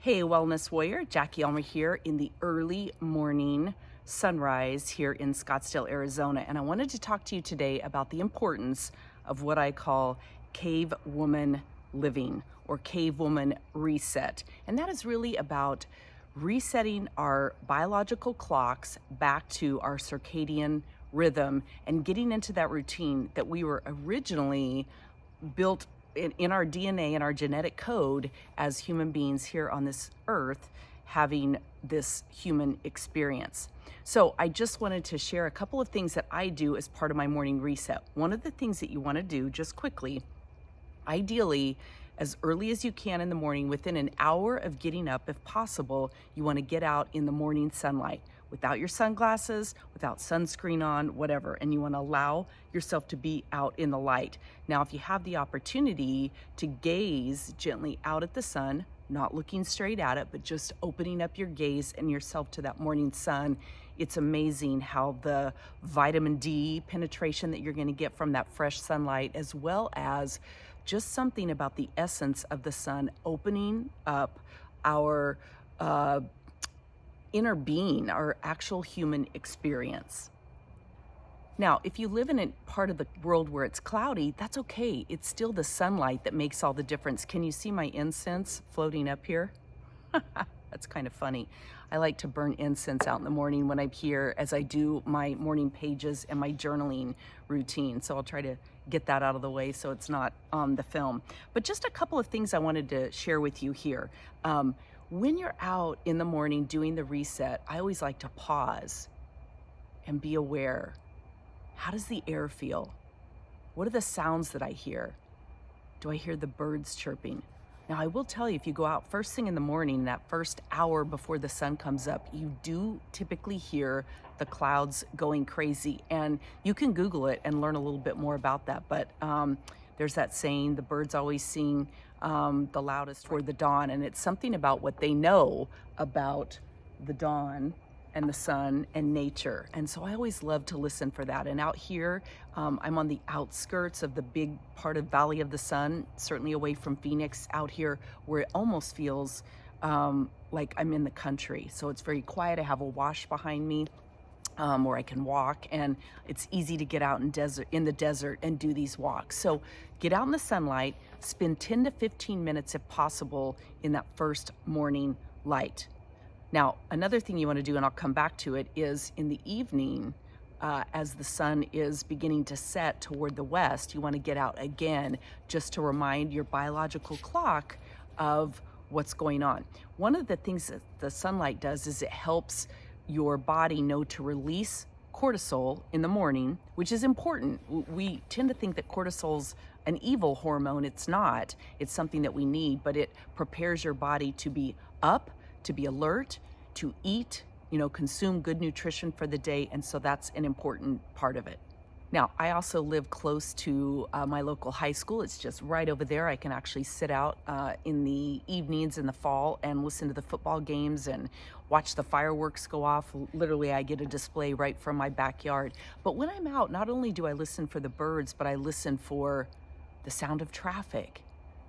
Hey, Wellness Warrior, Jackie Elmer here in the early morning sunrise here in Scottsdale, Arizona. And I wanted to talk to you today about the importance of what I call Cavewoman living or Cavewoman reset. And that is really about resetting our biological clocks back to our circadian rhythm and getting into that routine that we were originally built in our DNA and our genetic code as human beings here on this earth, having this human experience. So I just wanted to share a couple of things that I do as part of my morning reset. One of the things that you want to do just quickly, ideally as early as you can in the morning, within an hour of getting up, if possible, you want to get out in the morning sunlight without your sunglasses, without sunscreen on, whatever, and you want to allow yourself to be out in the light. Now, if you have the opportunity to gaze gently out at the sun, not looking straight at it, but just opening up your gaze and yourself to that morning sun, it's amazing how the vitamin D penetration that you're going to get from that fresh sunlight, as well as just something about the essence of the sun opening up our inner being, our actual human experience. Now, if you live in a part of the world where it's cloudy, that's okay. It's still the sunlight that makes all the difference. Can you see my incense floating up here? That's kind of funny. I like to burn incense out in the morning when I'm here as I do my morning pages and my journaling routine. So I'll try to get that out of the way so it's not on the film. But just a couple of things I wanted to share with you here. When you're out in the morning doing the reset, I always like to pause and be aware. How does the air feel? What are the sounds that I hear? Do I hear the birds chirping? Now, I will tell you, if you go out first thing in the morning, that first hour before the sun comes up, you do typically hear the clouds going crazy. And you can Google it and learn a little bit more about that. But there's that saying, the birds always sing the loudest toward the dawn. And it's something about what they know about the dawn and the sun and nature. And so I always love to listen for that. And out here, I'm on the outskirts of the big part of Valley of the Sun, certainly away from Phoenix, out here where it almost feels like I'm in the country. So it's very quiet. I have a wash behind me where I can walk, and it's easy to get out in the desert and do these walks. So get out in the sunlight, spend 10 to 15 minutes if possible in that first morning light. Now, another thing you want to do, and I'll come back to it, is in the evening, as the sun is beginning to set toward the west, you want to get out again just to remind your biological clock of what's going on. One of the things that the sunlight does is it helps your body know to release cortisol in the morning, which is important. We tend to think that cortisol's an evil hormone. It's not. It's something that we need, but it prepares your body to be up, to be alert, to eat, consume good nutrition for the day. And so that's an important part of it. Now, I also live close to my local high school. It's just right over there. I can actually sit out in the evenings in the fall and listen to the football games and watch the fireworks go off. Literally, I get a display right from my backyard. But when I'm out, not only do I listen for the birds, but I listen for the sound of traffic,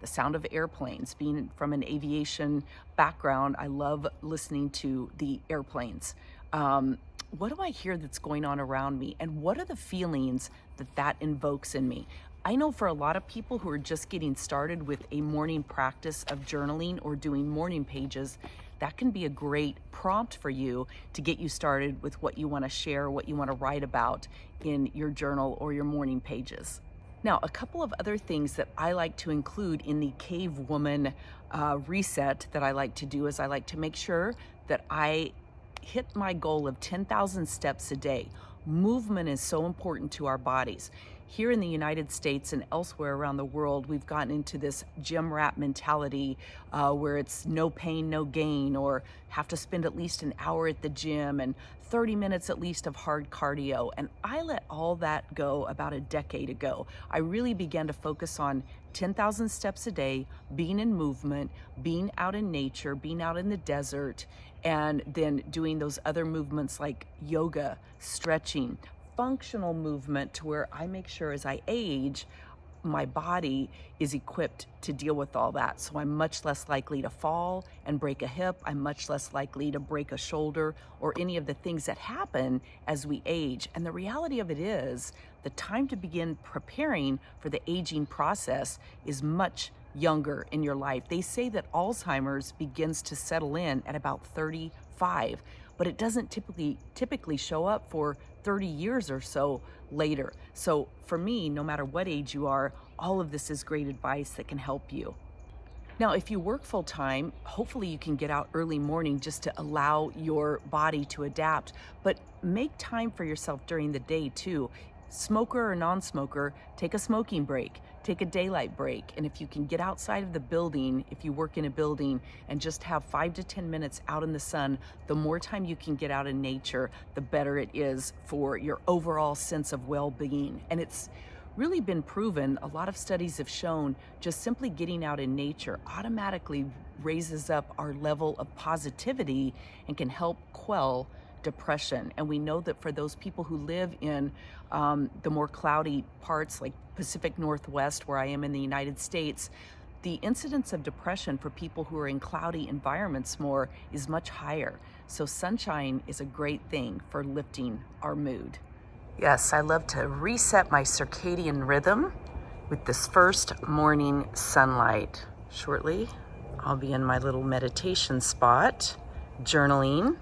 the sound of airplanes. Being from an aviation background, I love listening to the airplanes. What do I hear that's going on around me? And what are the feelings that invokes in me? I know for a lot of people who are just getting started with a morning practice of journaling or doing morning pages, that can be a great prompt for you to get you started with what you want to share, what you want to write about in your journal or your morning pages. Now, a couple of other things that I like to include in the Cavewoman reset that I like to do is I like to make sure that I hit my goal of 10,000 steps a day. Movement is so important to our bodies. Here in the United States and elsewhere around the world, we've gotten into this gym rat mentality where it's no pain, no gain, or have to spend at least an hour at the gym and 30 minutes at least of hard cardio. And I let all that go about a decade ago. I really began to focus on 10,000 steps a day, being in movement, being out in nature, being out in the desert, and then doing those other movements like yoga, stretching, functional movement, to where I make sure as I age, my body is equipped to deal with all that. So I'm much less likely to fall and break a hip. I'm much less likely to break a shoulder or any of the things that happen as we age. And the reality of it is, the time to begin preparing for the aging process is much younger in your life. They say that Alzheimer's begins to settle in at about 35, but it doesn't typically show up for 30 years or so later. So for me, no matter what age you are, all of this is great advice that can help you. Now, if you work full time, hopefully you can get out early morning just to allow your body to adapt, but make time for yourself during the day too. Smoker or non-smoker, take a smoking break, take a daylight break. And if you can get outside of the building, if you work in a building, and just have 5 to 10 minutes out in the sun, the more time you can get out in nature, the better it is for your overall sense of well-being. And it's really been proven, a lot of studies have shown, just simply getting out in nature automatically raises up our level of positivity and can help quell depression. And we know that for those people who live in the more cloudy parts like Pacific Northwest, where I am in the United States, the incidence of depression for people who are in cloudy environments more is much higher. So sunshine is a great thing for lifting our mood. Yes, I love to reset my circadian rhythm with this first morning sunlight. Shortly, I'll be in my little meditation spot, journaling.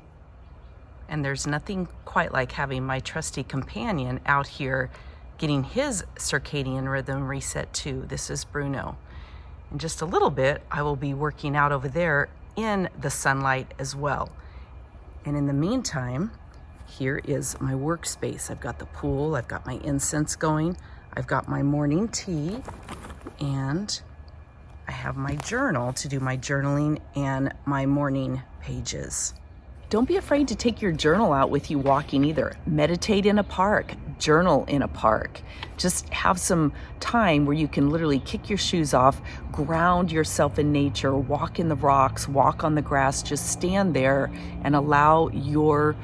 And there's nothing quite like having my trusty companion out here getting his circadian rhythm reset too. This is Bruno. In just a little bit, I will be working out over there in the sunlight as well. And in the meantime, here is my workspace. I've got the pool, I've got my incense going, I've got my morning tea, and I have my journal to do my journaling and my morning pages. Don't be afraid to take your journal out with you walking either. Meditate in a park, journal in a park. Just have some time where you can literally kick your shoes off, ground yourself in nature, walk in the rocks, walk on the grass, just stand there and allow your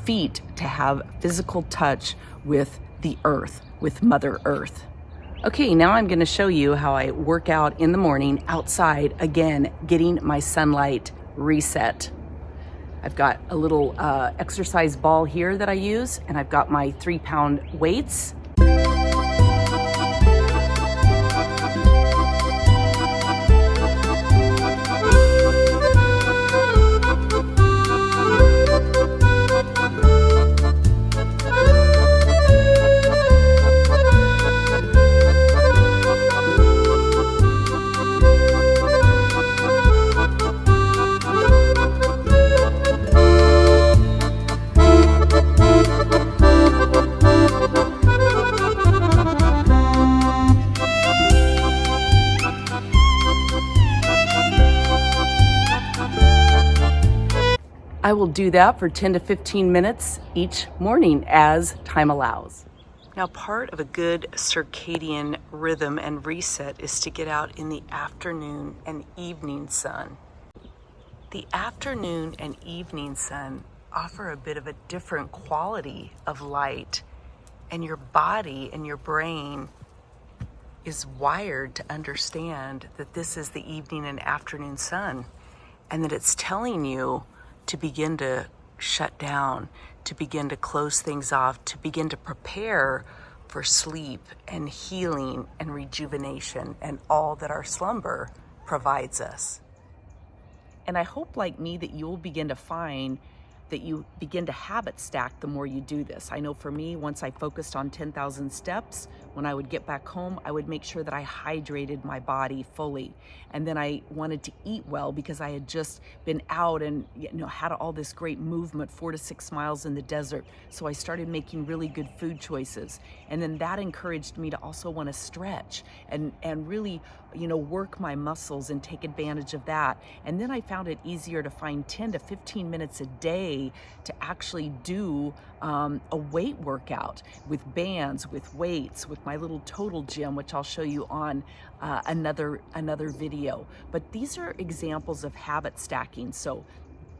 feet to have physical touch with the earth, with Mother Earth. Okay, now I'm gonna show you how I work out in the morning outside, again, getting my sunlight reset. I've got a little exercise ball here that I use, and I've got my 3-pound weights. I will do that for 10 to 15 minutes each morning as time allows. Now, part of a good circadian rhythm and reset is to get out in the afternoon and evening sun. The afternoon and evening sun offer a bit of a different quality of light, and your body and your brain is wired to understand that this is the evening and afternoon sun, and that it's telling you to begin to shut down, to begin to close things off, to begin to prepare for sleep and healing and rejuvenation and all that our slumber provides us. And I hope, like me, that you'll begin to find that you begin to habit stack the more you do this. I know for me, once I focused on 10,000 steps, when I would get back home, I would make sure that I hydrated my body fully. And then I wanted to eat well because I had just been out and had all this great movement, 4 to 6 miles in the desert. So I started making really good food choices. And then that encouraged me to also want to stretch and really work my muscles and take advantage of that. And then I found it easier to find 10 to 15 minutes a day to actually do a weight workout with bands, with weights, with my little total gym, which I'll show you on another video. But these are examples of habit stacking. So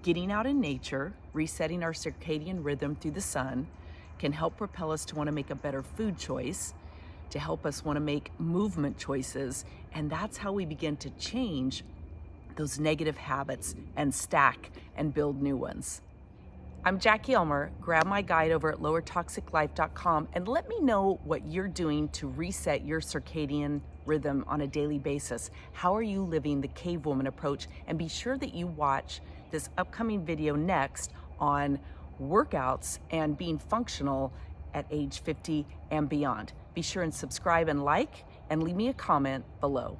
getting out in nature, resetting our circadian rhythm through the sun can help propel us to want to make a better food choice. to help us want to make movement choices. And that's how we begin to change those negative habits and stack and build new ones. I'm Jackie Elmer. Grab my guide over at lowertoxiclife.com and let me know what you're doing to reset your circadian rhythm on a daily basis. How are you living the Cavewoman approach? And be sure that you watch this upcoming video next on workouts and being functional at age 50 and beyond. Be sure and subscribe and like, and leave me a comment below.